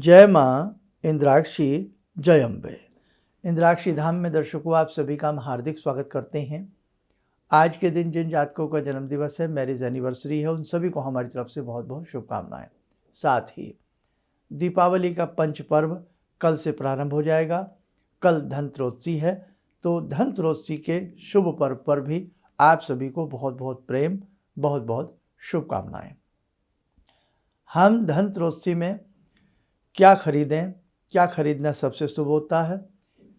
जय माँ इंद्राक्षी जय अम्बे। इंद्राक्षी धाम में दर्शकों आप सभी का हम हार्दिक स्वागत करते हैं। आज के दिन जिन जातकों का जन्मदिवस है, मैरिज एनिवर्सरी है, उन सभी को हमारी तरफ से बहुत बहुत शुभकामनाएं। साथ ही दीपावली का पंच पर्व कल से प्रारंभ हो जाएगा। कल धनतेरसी है, तो धनतेरसी के शुभ पर्व पर भी आप सभी को बहुत बहुत प्रेम, बहुत बहुत शुभकामनाएं। हम धनतेरसी में क्या खरीदें, क्या खरीदना सबसे शुभ होता है,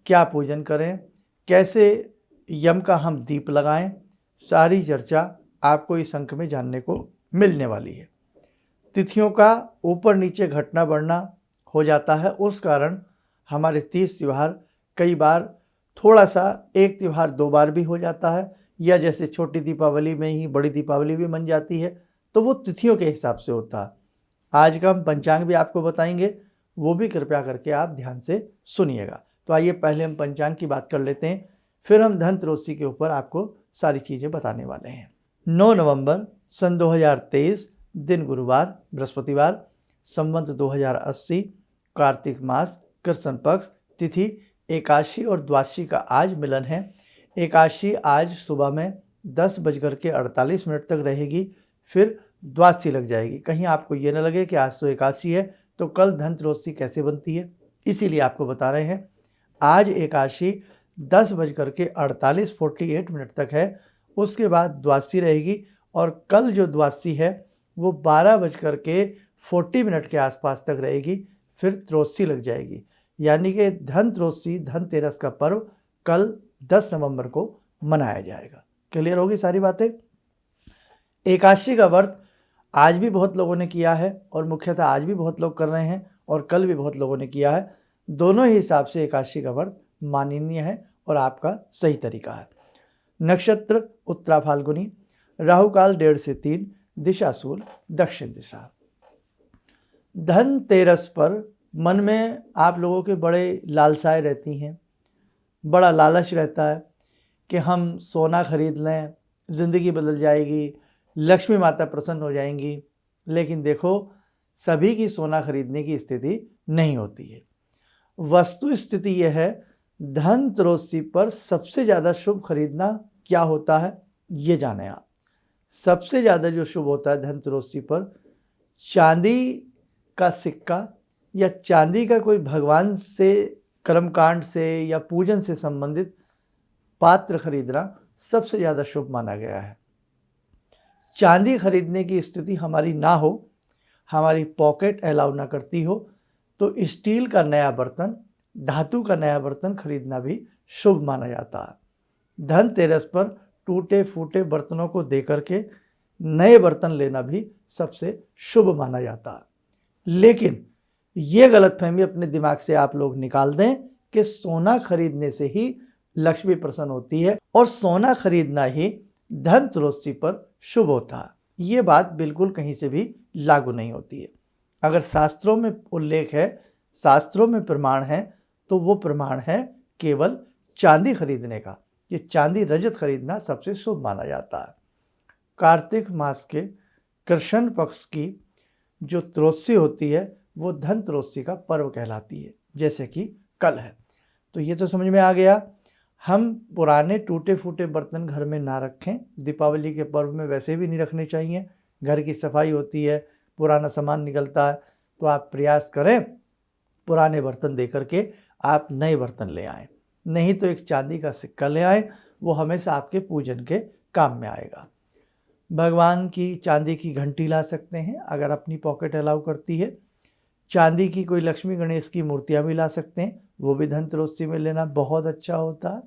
क्या पूजन करें, कैसे यम का हम दीप लगाएं, सारी चर्चा आपको इस अंक में जानने को मिलने वाली है। तिथियों का ऊपर नीचे घटना बढ़ना हो जाता है, उस कारण हमारे 30 त्यौहार कई बार थोड़ा सा एक त्यौहार 2 बार भी हो जाता है, या जैसे छोटी दीपावली में ही बड़ी दीपावली भी बन जाती है, तो वो तिथियों के हिसाब से होता है। आज का हम पंचांग भी आपको बताएंगे, वो भी कृपया करके आप ध्यान से सुनिएगा। तो आइए पहले हम पंचांग की बात कर लेते हैं, फिर हम धनतेरसी के ऊपर आपको सारी चीज़ें बताने वाले हैं। 9 नवंबर सन 2023, दिन गुरुवार बृहस्पतिवार, संवत 2080, कार्तिक मास, कृष्ण पक्ष, तिथि एकादशी और द्वादशी का आज मिलन है। एकादशी आज सुबह में 10:48 तक रहेगी, फिर द्वादशी लग जाएगी। कहीं आपको ये न लगे कि आज तो एकादशी है तो कल धनतेरसी कैसे बनती है, इसीलिए आपको बता रहे हैं। आज एकादशी 10:48 तक है, उसके बाद द्वादशी रहेगी, और कल जो द्वादशी है वो 12:40 के आसपास तक रहेगी, फिर त्रोदशी लग जाएगी। यानी कि धनतेरसी, धनतेरस का पर्व कल 10 नवंबर को मनाया जाएगा। क्लियर होगी सारी बातें। एकादशी का व्रत आज भी बहुत लोगों ने किया है, और मुख्यतः आज भी बहुत लोग कर रहे हैं, और कल भी बहुत लोगों ने किया है। दोनों ही हिसाब से एकादशी का व्रत माननीय है और आपका सही तरीका है। नक्षत्र उत्तरा फाल्गुनी, राहु काल 1:30 से 3, दिशा शूल दक्षिण दिशा। धनतेरस पर मन में आप लोगों के बड़े लालसाएं रहती हैं, बड़ा लालच रहता है कि हम सोना खरीद लें, ज़िंदगी बदल जाएगी, लक्ष्मी माता प्रसन्न हो जाएंगी। लेकिन देखो, सभी की सोना खरीदने की स्थिति नहीं होती है। वस्तु स्थिति यह है, धनतेरसी पर सबसे ज़्यादा शुभ खरीदना क्या होता है ये जानें आप। सबसे ज़्यादा जो शुभ होता है धनतेरसी पर, चांदी का सिक्का या चांदी का कोई भगवान से, कर्मकांड से या पूजन से संबंधित पात्र खरीदना सबसे ज़्यादा शुभ माना गया है। चांदी खरीदने की स्थिति हमारी ना हो, हमारी पॉकेट अलाउ ना करती हो, तो स्टील का नया बर्तन, धातु का नया बर्तन खरीदना भी शुभ माना जाता है। धनतेरस पर टूटे फूटे बर्तनों को दे करके नए बर्तन लेना भी सबसे शुभ माना जाता है। लेकिन ये गलतफहमी अपने दिमाग से आप लोग निकाल दें कि सोना खरीदने से ही लक्ष्मी प्रसन्न होती है और सोना खरीदना ही धनतेरसी पर शुभ होता है। ये बात बिल्कुल कहीं से भी लागू नहीं होती है। अगर शास्त्रों में उल्लेख है, शास्त्रों में प्रमाण है, तो वो प्रमाण है केवल चांदी खरीदने का। ये चांदी रजत खरीदना सबसे शुभ माना जाता है। कार्तिक मास के कृष्ण पक्ष की जो त्रोदशी होती है वो धनतेरसी का पर्व कहलाती है, जैसे कि कल है। तो ये तो समझ में आ गया। हम पुराने टूटे फूटे बर्तन घर में ना रखें। दीपावली के पर्व में वैसे भी नहीं रखने चाहिए। घर की सफाई होती है, पुराना सामान निकलता है, तो आप प्रयास करें पुराने बर्तन दे करके आप नए बर्तन ले आएँ। नहीं तो एक चांदी का सिक्का ले आएँ, वो हमेशा आपके पूजन के काम में आएगा। भगवान की चांदी की घंटी ला सकते हैं अगर अपनी पॉकेट अलाउ करती है। चांदी की कोई लक्ष्मी गणेश की मूर्तियाँ भी ला सकते हैं, वो भी धनतेरसी में लेना बहुत अच्छा होता है।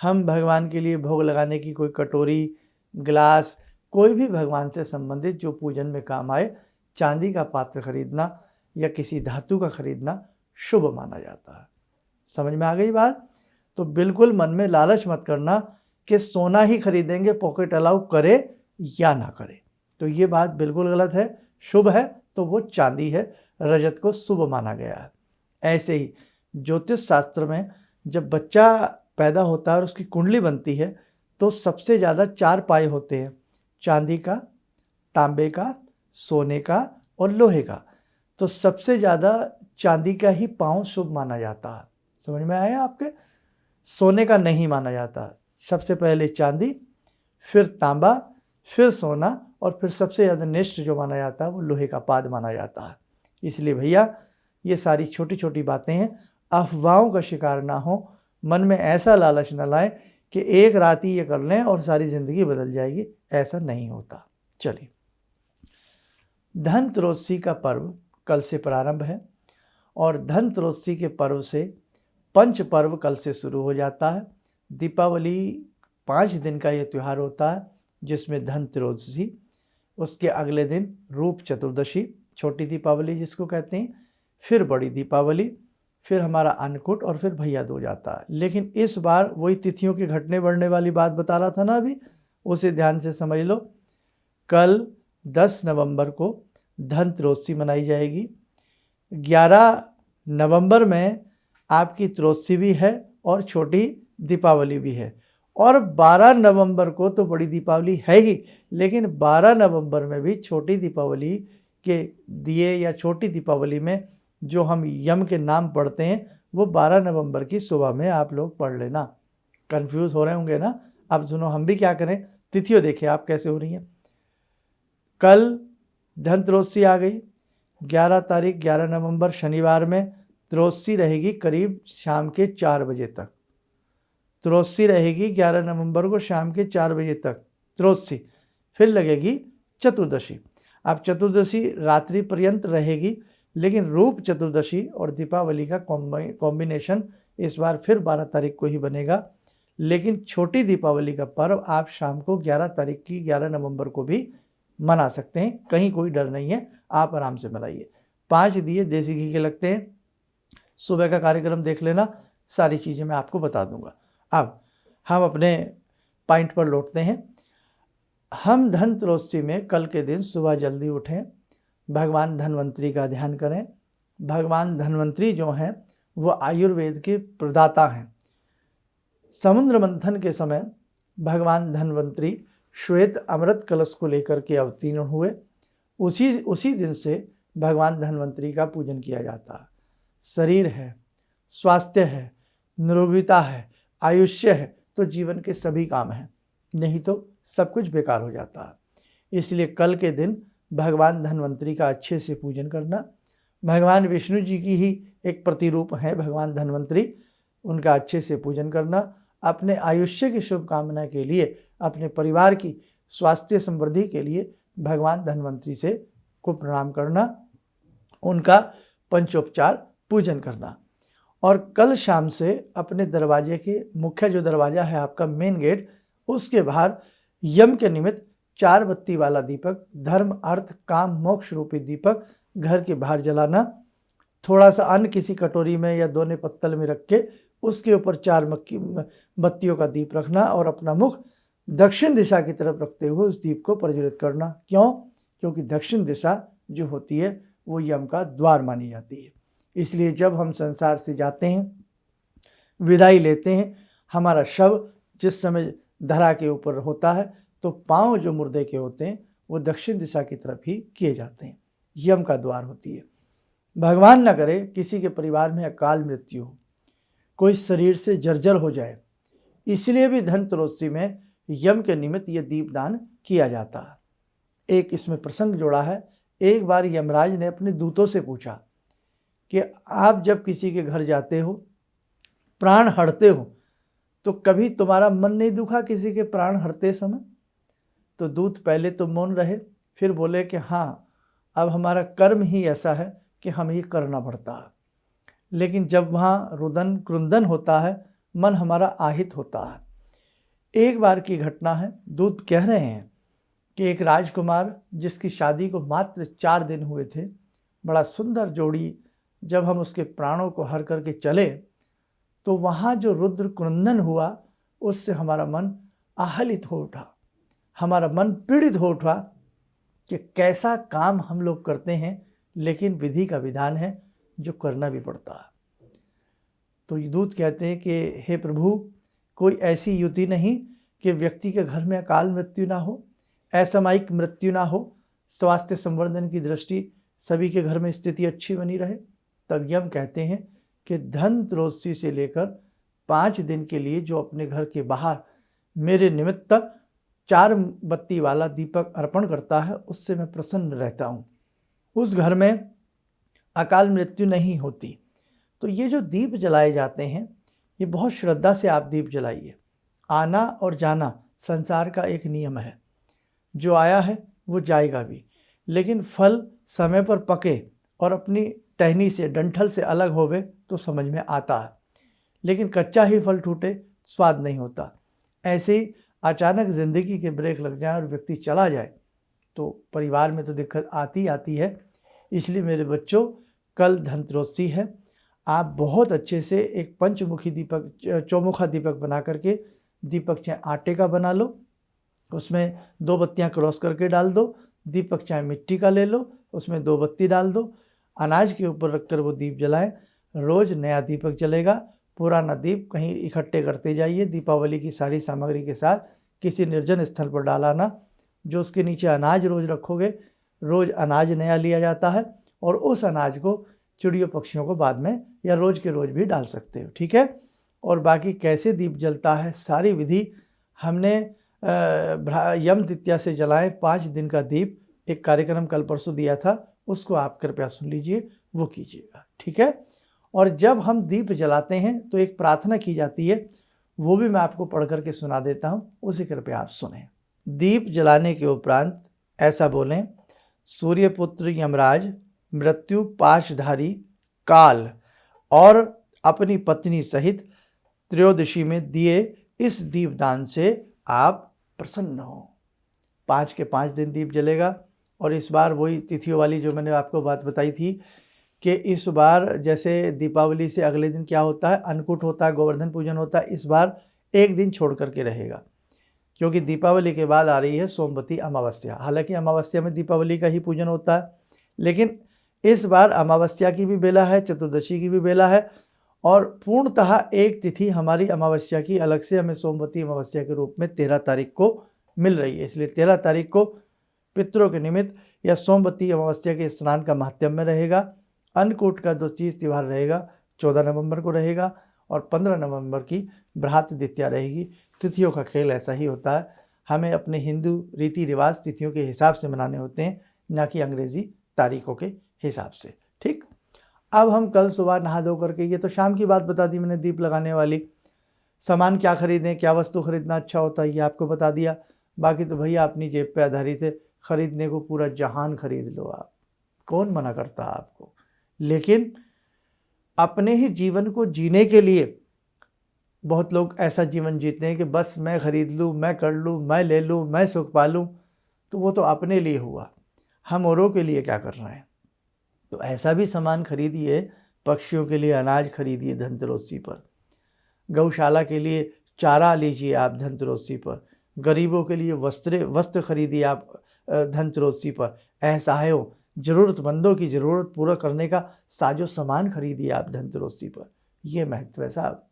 हम भगवान के लिए भोग लगाने की कोई कटोरी, गिलास, कोई भी भगवान से संबंधित जो पूजन में काम आए, चांदी का पात्र खरीदना या किसी धातु का खरीदना शुभ माना जाता है। समझ में आ गई बात। तो बिल्कुल मन में लालच मत करना कि सोना ही खरीदेंगे, पॉकेट अलाउ करे या ना करे, तो ये बात बिल्कुल गलत है। शुभ है तो वो चांदी है, रजत को शुभ माना गया है। ऐसे ही ज्योतिष शास्त्र में जब बच्चा पैदा होता है और उसकी कुंडली बनती है, तो सबसे ज़्यादा 4 पाए होते हैं, चांदी का, तांबे का, सोने का और लोहे का। तो सबसे ज़्यादा चांदी का ही पाँव शुभ माना जाता है। समझ में आया आपके? सोने का नहीं माना जाता। सबसे पहले चांदी, फिर तांबा, फिर सोना, और फिर सबसे ज़्यादा निष्ठ जो माना जाता है वो लोहे का पाद माना जाता है। इसलिए भैया ये सारी छोटी छोटी बातें हैं, अफवाहों का शिकार ना हो, मन में ऐसा लालच न लाएं कि एक रात ही ये कर लें और सारी ज़िंदगी बदल जाएगी। ऐसा नहीं होता। चलिए, धनत्रयोदशी का पर्व कल से प्रारंभ है और धनत्रयोदशी के पर्व से पंच पर्व कल से शुरू हो जाता है। दीपावली 5 दिन का ये त्यौहार होता है, जिसमें धनत्रयोदशी, उसके अगले दिन रूप चतुर्दशी, छोटी दीपावली जिसको कहते हैं, फिर बड़ी दीपावली, फिर हमारा अन्नकूट और फिर भैया दूज आता है। लेकिन इस बार वही तिथियों के घटने बढ़ने वाली बात बता रहा था ना अभी, उसे ध्यान से समझ लो। कल 10 नवंबर को धनत्रयोदशी मनाई जाएगी। 11 नवंबर में आपकी त्रयोदशी भी है और छोटी दीपावली भी है, और 12 नवंबर को तो बड़ी दीपावली है ही, लेकिन 12 नवंबर में भी छोटी दीपावली के दिए या छोटी दीपावली में जो हम यम के नाम पढ़ते हैं वो 12 नवंबर की सुबह में आप लोग पढ़ लेना। कंफ्यूज हो रहे होंगे ना? अब सुनो, हम भी क्या करें, तिथियों देखिए आप कैसे हो रही हैं। कल धनत्रयोदशी आ गई, 11 तारीख 11 नवंबर शनिवार में त्रयोदशी रहेगी करीब शाम के 4 बजे तक। त्रयोदशी रहेगी 11 नवंबर को शाम के 4 बजे तक त्रयोदशी। फिर लगेगी चतुर्दशी। अब चतुर्दशी रात्रि पर्यंत रहेगी, लेकिन रूप चतुर्दशी और दीपावली का कॉम्बिनेशन इस बार फिर 12 तारीख को ही बनेगा। लेकिन छोटी दीपावली का पर्व आप शाम को 11 तारीख की 11 नवंबर को भी मना सकते हैं, कहीं कोई डर नहीं है, आप आराम से मनाइए। 5 दिए देसी घी के लगते हैं। सुबह का कार्यक्रम देख लेना, सारी चीज़ें मैं आपको बता दूंगा। अब हम अपने पॉइंट पर लौटते हैं। हम धनत्रयोदशी में कल के दिन सुबह जल्दी उठें, भगवान धन्वंतरी का ध्यान करें। भगवान धन्वंतरी जो हैं वो आयुर्वेद के प्रदाता हैं। समुद्र मंथन के समय भगवान धन्वंतरी श्वेत अमृत कलश को लेकर के अवतीर्ण हुए। उसी दिन से भगवान धन्वंतरी का पूजन किया जाता है। शरीर है, स्वास्थ्य है, निरोगिता है, आयुष्य है, तो जीवन के सभी काम हैं, नहीं तो सब कुछ बेकार हो जाता है। इसलिए कल के दिन भगवान धन्वंतरी का अच्छे से पूजन करना। भगवान विष्णु जी की ही एक प्रतिरूप है भगवान धन्वंतरी, उनका अच्छे से पूजन करना। अपने आयुष्य की शुभकामना के लिए, अपने परिवार की स्वास्थ्य समृद्धि के लिए भगवान धन्वंतरी से को प्रणाम करना, उनका पंचोपचार पूजन करना। और कल शाम से अपने दरवाजे के मुख्य जो दरवाज़ा है आपका मेन गेट, उसके बाहर यम के निमित्त 4 बत्ती वाला दीपक, धर्म अर्थ काम मोक्ष रूपी दीपक घर के बाहर जलाना। थोड़ा सा अन्न किसी कटोरी में या दोने पत्तल में रख के उसके ऊपर 4 बत्तियों का दीप रखना और अपना मुख दक्षिण दिशा की तरफ रखते हुए उस दीप को प्रज्वलित करना। क्यों? क्योंकि दक्षिण दिशा जो होती है वो यम का द्वार मानी जाती है। इसलिए जब हम संसार से जाते हैं, विदाई लेते हैं, हमारा शव जिस समय धरा के ऊपर होता है तो पांव जो मुर्दे के होते हैं वो दक्षिण दिशा की तरफ ही किए जाते हैं। यम का द्वार होती है। भगवान न करे किसी के परिवार में अकाल मृत्यु हो, कोई शरीर से जर्जर हो जाए, इसलिए भी धनत्रयोदशी में यम के निमित्त ये दीपदान किया जाता है। एक इसमें प्रसंग जोड़ा है। एक बार यमराज ने अपने दूतों से पूछा कि आप जब किसी के घर जाते हो, प्राण हरते हो, तो कभी तुम्हारा मन नहीं दुखा किसी के प्राण हरते समय? तो दूत पहले तो मौन रहे, फिर बोले कि हाँ, अब हमारा कर्म ही ऐसा है कि हमें ये करना पड़ता है। लेकिन जब वहाँ रुदन क्रुंदन होता है, मन हमारा आहित होता है। एक बार की घटना है, दूत कह रहे हैं कि एक राजकुमार जिसकी शादी को मात्र 4 दिन हुए थे, बड़ा सुंदर जोड़ी, जब हम उसके प्राणों को हर करके चले तो वहाँ जो रुद्र क्रंदन हुआ उससे हमारा मन आहलित हो उठा, हमारा मन पीड़ित हो उठा कि कैसा काम हम लोग करते हैं, लेकिन विधि का विधान है जो करना भी पड़ता है। तो ये दूत कहते हैं कि हे प्रभु, कोई ऐसी युति नहीं कि व्यक्ति के घर में अकाल मृत्यु ना हो, असामयिक मृत्यु ना हो, स्वास्थ्य संवर्धन की दृष्टि सभी के घर में स्थिति अच्छी बनी रहे, तब यम कहते हैं कि धनत्रयोदशी से लेकर 5 दिन के लिए जो अपने घर के बाहर मेरे निमित्त 4 बत्ती वाला दीपक अर्पण करता है, उससे मैं प्रसन्न रहता हूँ, उस घर में अकाल मृत्यु नहीं होती। तो ये जो दीप जलाए जाते हैं, ये बहुत श्रद्धा से आप दीप जलाइए। आना और जाना संसार का एक नियम है, जो आया है वो जाएगा भी, लेकिन फल समय पर पके और अपनी टहनी से डंठल से अलग होवे तो समझ में आता है, लेकिन कच्चा ही फल टूटे स्वाद नहीं होता। ऐसे ही अचानक ज़िंदगी के ब्रेक लग जाए और व्यक्ति चला जाए तो परिवार में तो दिक्कत आती है। इसलिए मेरे बच्चों, कल धनत्रयोदशी है, आप बहुत अच्छे से एक पंचमुखी दीपक, चौमुखा दीपक बना करके, दीपक चाहे आटे का बना लो, उसमें 2 बत्तियां क्रॉस करके डाल दो, दीपक चाहे मिट्टी का ले लो, उसमें 2 बत्ती डाल दो, अनाज के ऊपर रखकर वो दीप जलाएं। रोज़ नया दीपक जलेगा, पुराना दीप कहीं इकट्ठे करते जाइए। दीपावली की सारी सामग्री के साथ किसी निर्जन स्थल पर डालाना, जो उसके नीचे अनाज रोज़ रखोगे, रोज़ अनाज नया लिया जाता है और उस अनाज को चिड़ियों पक्षियों को बाद में या रोज़ के रोज़ भी डाल सकते हो, ठीक है। और बाकी कैसे दीप जलता है, सारी विधि हमने यम तृतीया से जलाएं 5 दिन का दीप, एक कार्यक्रम कल परसों दिया था, उसको आप कृपया सुन लीजिए, वो कीजिएगा, ठीक है। और जब हम दीप जलाते हैं तो एक प्रार्थना की जाती है, वो भी मैं आपको पढ़ करके सुना देता हूँ, उसे कृपया आप सुनें। दीप जलाने के उपरांत ऐसा बोलें, सूर्यपुत्र यमराज, मृत्यु पाशधारी काल और अपनी पत्नी सहित त्रयोदशी में दिए इस दीपदान से आप प्रसन्न हो। 5 के 5 दिन दीप जलेगा। और इस बार वही तिथियों वाली जो मैंने आपको बात बताई थी कि इस बार जैसे दीपावली से अगले दिन क्या होता है, अन्नकूट होता है, गोवर्धन पूजन होता है, इस बार एक दिन छोड़ करके रहेगा, क्योंकि दीपावली के बाद आ रही है सोमवती अमावस्या। हालांकि अमावस्या में दीपावली का ही पूजन होता है, लेकिन इस बार अमावस्या की भी बेला है, चतुर्दशी की भी बेला है, और पूर्णतः एक तिथि हमारी अमावस्या की अलग से हमें सोमवती अमावस्या के रूप में 13 तारीख को मिल रही है। इसलिए 13 तारीख को पितरों के निमित्त या सोमवती अमावस्या के स्नान का महात्म्य रहेगा। अन्नकूट का जो चीज़ त्यौहार रहेगा 14 नवंबर को रहेगा और 15 नवंबर की बृहत द्वितीया रहेगी। तिथियों का खेल ऐसा ही होता है, हमें अपने हिंदू रीति रिवाज तिथियों के हिसाब से मनाने होते हैं, ना कि अंग्रेज़ी तारीखों के हिसाब से, ठीक। अब हम कल सुबह नहा धो करके, ये तो शाम की बात बता दी मैंने दीप लगाने वाली, सामान क्या खरीदें, क्या वस्तु खरीदना अच्छा होता है ये आपको बता दिया। बाकी तो भैया अपनी जेब पे आधारित है, खरीदने को पूरा जहान खरीद लो आप, कौन मना करता है आपको। लेकिन अपने ही जीवन को जीने के लिए बहुत लोग ऐसा जीवन जीते हैं कि बस मैं खरीद लूँ, मैं कर लूँ, मैं ले लूँ, मैं सुख पालूँ, तो वो तो अपने लिए हुआ, हम औरों के लिए क्या कर रहे हैं। तो ऐसा भी सामान खरीदिए, पक्षियों के लिए अनाज खरीदिए धनत्रयोदशी पर, गौशाला के लिए चारा लीजिए आप धनत्रयोदशी पर, गरीबों के लिए वस्त्र खरीदिए आप धनत्रयोदशी पर, असहायों ज़रूरतमंदों की ज़रूरत पूरा करने का साजो सामान खरीदिए आप धनत्रयोदशी पर। ये महत्व है साहब।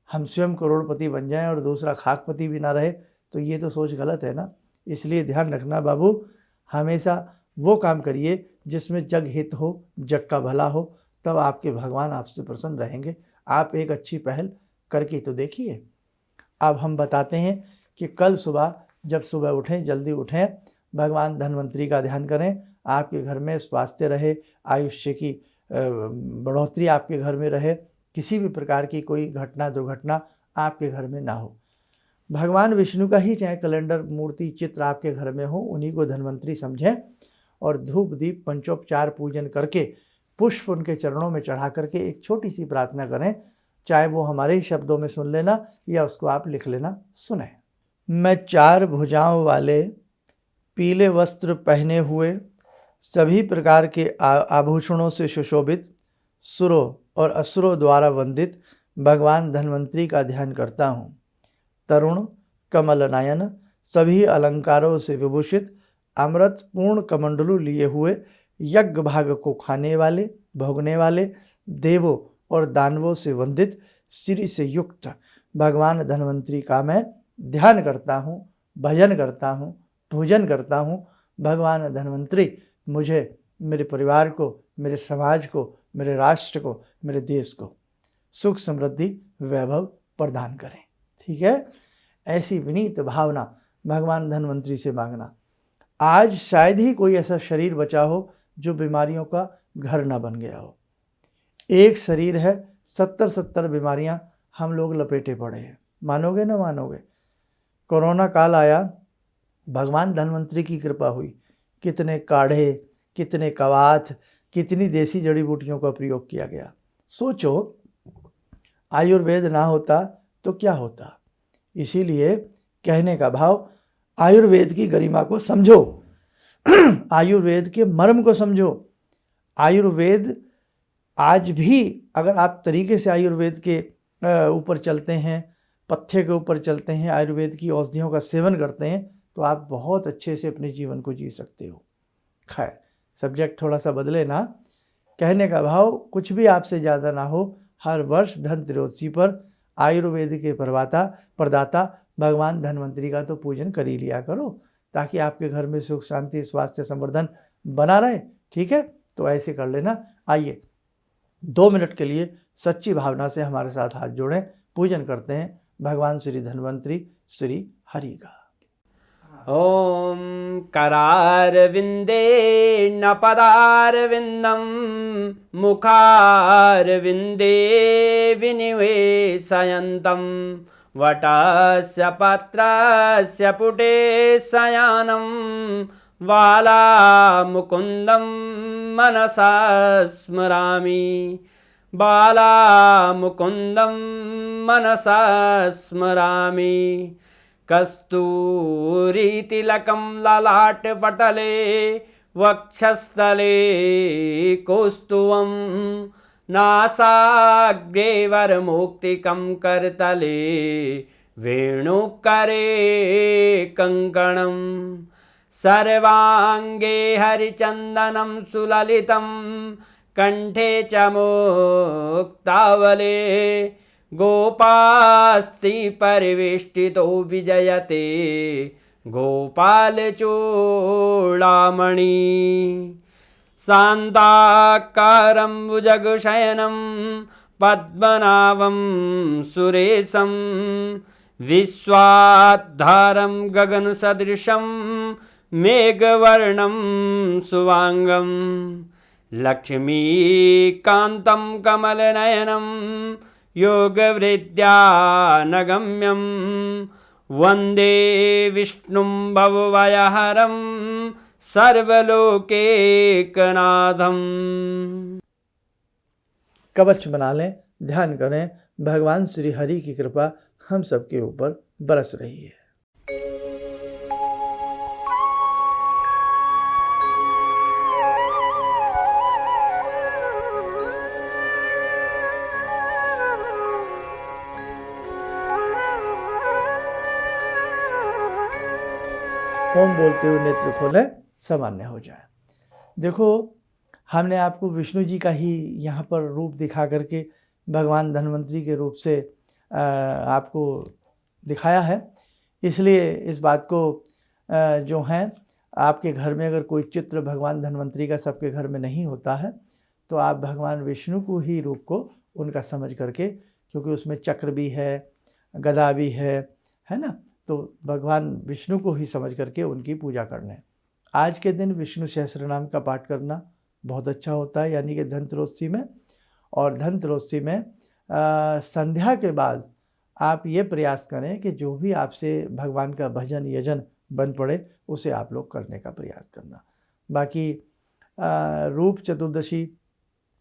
हम स्वयं करोड़पति बन जाएं और दूसरा खाकपति भी ना रहे तो ये तो सोच गलत है ना। इसलिए ध्यान रखना बाबू, हमेशा वो काम करिए जिसमें जग हित हो, जग का भला हो, तब आपके भगवान आपसे प्रसन्न रहेंगे। आप एक अच्छी पहल करके तो देखिए। अब हम बताते हैं कि कल सुबह जब सुबह उठें, जल्दी उठें, भगवान धन्वंतरी का ध्यान करें, आपके घर में स्वास्थ्य रहे, आयुष्य की बढ़ोतरी आपके घर में रहे, किसी भी प्रकार की कोई घटना दुर्घटना आपके घर में ना हो। भगवान विष्णु का ही चाहे कैलेंडर, मूर्ति, चित्र आपके घर में हो, उन्हीं को धन्वंतरी समझें और धूप दीप पंचोपचार पूजन करके पुष्प उनके चरणों में चढ़ा करके एक छोटी सी प्रार्थना करें, चाहे वो हमारे ही शब्दों में सुन लेना या उसको आप लिख लेना, सुने। मैं 4 भुजाओं वाले पीले वस्त्र पहने हुए, सभी प्रकार के आभूषणों से सुशोभित, सुरों और असुरों द्वारा वंदित भगवान धन्वंतरी का ध्यान करता हूँ। तरुण कमल नयन, सभी अलंकारों से विभूषित, अमृत पूर्ण कमंडलू लिए हुए, यज्ञ भाग को खाने वाले, भोगने वाले, देवों और दानवों से वंदित, श्री से युक्त भगवान धन्वंतरी का मैं ध्यान करता हूँ, भजन करता हूँ, पूजन करता हूँ। भगवान धन्वंतरी मुझे मेरे परिवार को, मेरे समाज को, मेरे राष्ट्र को, मेरे देश को सुख समृद्धि वैभव प्रदान करें। ठीक है, ऐसी विनीत भावना भगवान धन्वंतरी से मांगना। आज शायद ही कोई ऐसा शरीर बचा हो जो बीमारियों का घर ना बन गया हो। एक शरीर है, 70 बीमारियां हम लोग लपेटे पड़े हैं। मानोगे ना मानोगे, कोरोना काल आया, भगवान धन्वंतरी की कृपा हुई, कितने काढ़े, कितने कवाथ, कितनी देसी जड़ी बूटियों का प्रयोग किया गया। सोचो, आयुर्वेद ना होता तो क्या होता। इसीलिए कहने का भाव, आयुर्वेद की गरिमा को समझो, आयुर्वेद के मर्म को समझो। आयुर्वेद आज भी अगर आप तरीके से आयुर्वेद के ऊपर चलते हैं, पथ्य के ऊपर चलते हैं, आयुर्वेद की औषधियों का सेवन करते हैं, तो आप बहुत अच्छे से अपने जीवन को जी सकते हो। खैर, सब्जेक्ट थोड़ा सा बदले ना। कहने का भाव, कुछ भी आपसे ज़्यादा ना हो, हर वर्ष धनत्रयोदशी पर आयुर्वेद के प्रदाता भगवान धन्वंतरी का तो पूजन कर ही लिया करो, ताकि आपके घर में सुख शांति स्वास्थ्य संवर्धन बना रहे। ठीक है, तो ऐसे कर लेना। आइए 2 मिनट के लिए सच्ची भावना से हमारे साथ हाथ जोड़ें, पूजन करते हैं भगवान श्री धन्वंतरी श्री हरि का। ॐ करारविन्दे न पदारविन्दं मुखारविन्दे विनिवेशयन्तं वटस्य पत्रस्य पुटे शयनं बालामुकुन्दं मनसा स्मरामि बालामुकुन्दं मनसा स्मरामि कस्तूरीतिलकं ललाटपटले वक्षस्थले कौस्तुभं नासाग्रे वरमौक्तिकं करतले वेणुकरे कङ्कणं सर्वाङ्गे हरिचन्दनं सुललितं कंठे च मुक्तावले गोपास्ति परिवेष्टितो विजयते गोपालचूडामणि शान्ताकारं भुजगशयनं पद्मनाभं सुरेशं विश्वाधारं गगनसदृशं मेघवर्णं शुभांगं लक्ष्मीकान्तं कमलनयनं योगवृद्ध्यानगम्यं वन्दे विष्णुं भवभयहरं सर्वलोकैकनाथं। कवच बना लें, ध्यान करें, भगवान श्री हरि की कृपा हम सबके ऊपर बरस रही है। ओम बोलते हुए नेत्र खोलें, सामान्य हो जाए। देखो, हमने आपको विष्णु जी का ही यहाँ पर रूप दिखा करके भगवान धन्वंतरी के रूप से आपको दिखाया है। इसलिए इस बात को जो है, आपके घर में अगर कोई चित्र भगवान धन्वंतरी का सबके घर में नहीं होता है, तो आप भगवान विष्णु को ही रूप को उनका समझ करके, क्योंकि उसमें चक्र भी है, गदा भी है ना, तो भगवान विष्णु को ही समझ करके उनकी पूजा कर लें। आज के दिन विष्णु सहस्त्रनाम का पाठ करना बहुत अच्छा होता है, यानी कि धनत्रयोदशी में। और धनत्रयोदशी में संध्या के बाद आप ये प्रयास करें कि जो भी आपसे भगवान का भजन यजन बन पड़े, उसे आप लोग करने का प्रयास करना। बाकी रूप चतुर्दशी,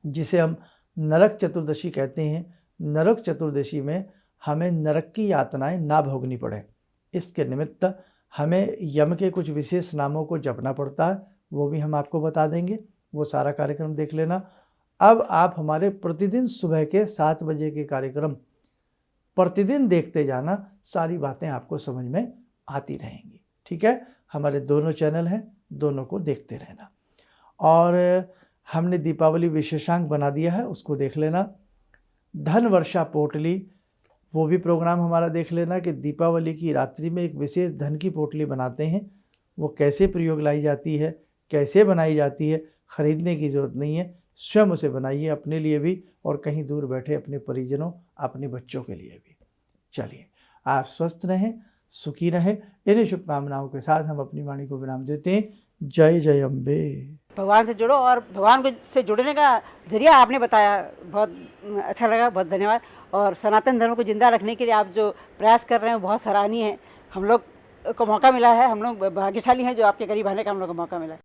जिसे हम नरक चतुर्दशी कहते हैं, नरक चतुर्दशी में हमें नरक की यातनाएं ना भोगनी पड़े, इसके निमित्त हमें यम के कुछ विशेष नामों को जपना पड़ता है, वो भी हम आपको बता देंगे। वो सारा कार्यक्रम देख लेना। अब आप हमारे प्रतिदिन सुबह के 7 बजे के कार्यक्रम प्रतिदिन देखते जाना, सारी बातें आपको समझ में आती रहेंगी। ठीक है, हमारे दोनों चैनल हैं, दोनों को देखते रहना। और हमने दीपावली विशेषांक बना दिया है, उसको देख लेना। धन वर्षा पोटली, वो भी प्रोग्राम हमारा देख लेना कि दीपावली की रात्रि में एक विशेष धन की पोटली बनाते हैं, वो कैसे प्रयोग लाई जाती है, कैसे बनाई जाती है, खरीदने की ज़रूरत नहीं है, स्वयं उसे बनाइए अपने लिए भी और कहीं दूर बैठे अपने परिजनों, अपने बच्चों के लिए भी। चलिए, आप स्वस्थ रहें, सुखी रहें। इन्हीं शुभकामनाओं के साथ हम अपनी वाणी को विराम देते हैं। जय जय अम्बे। भगवान से जुड़ो और भगवान से जुड़ने का जरिया आपने बताया, बहुत अच्छा लगा, बहुत धन्यवाद। और सनातन धर्म को जिंदा रखने के लिए आप जो प्रयास कर रहे हैं वो बहुत सराहनीय है। हम लोग को मौका मिला है, हम लोग भाग्यशाली हैं जो आपके करीब आने का हम लोग को मौका मिला है।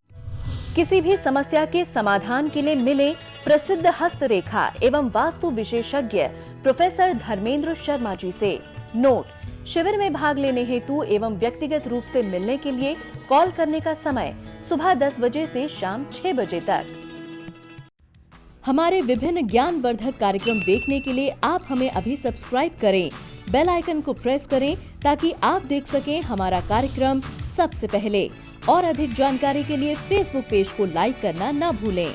किसी भी समस्या के समाधान के लिए मिले प्रसिद्ध हस्तरेखा एवं वास्तु विशेषज्ञ प्रोफेसर धर्मेंद्र शर्मा जी से। नोट: शिविर में भाग लेने हेतु एवं व्यक्तिगत रूप से मिलने के लिए कॉल करने का समय सुबह 10 बजे से शाम 6 बजे तक। हमारे विभिन्न ज्ञानवर्धक कार्यक्रम देखने के लिए आप हमें अभी सब्सक्राइब करें, बेल आइकन को प्रेस करें ताकि आप देख सकें हमारा कार्यक्रम सबसे पहले। और अधिक जानकारी के लिए फेसबुक पेज को लाइक करना न भूलें।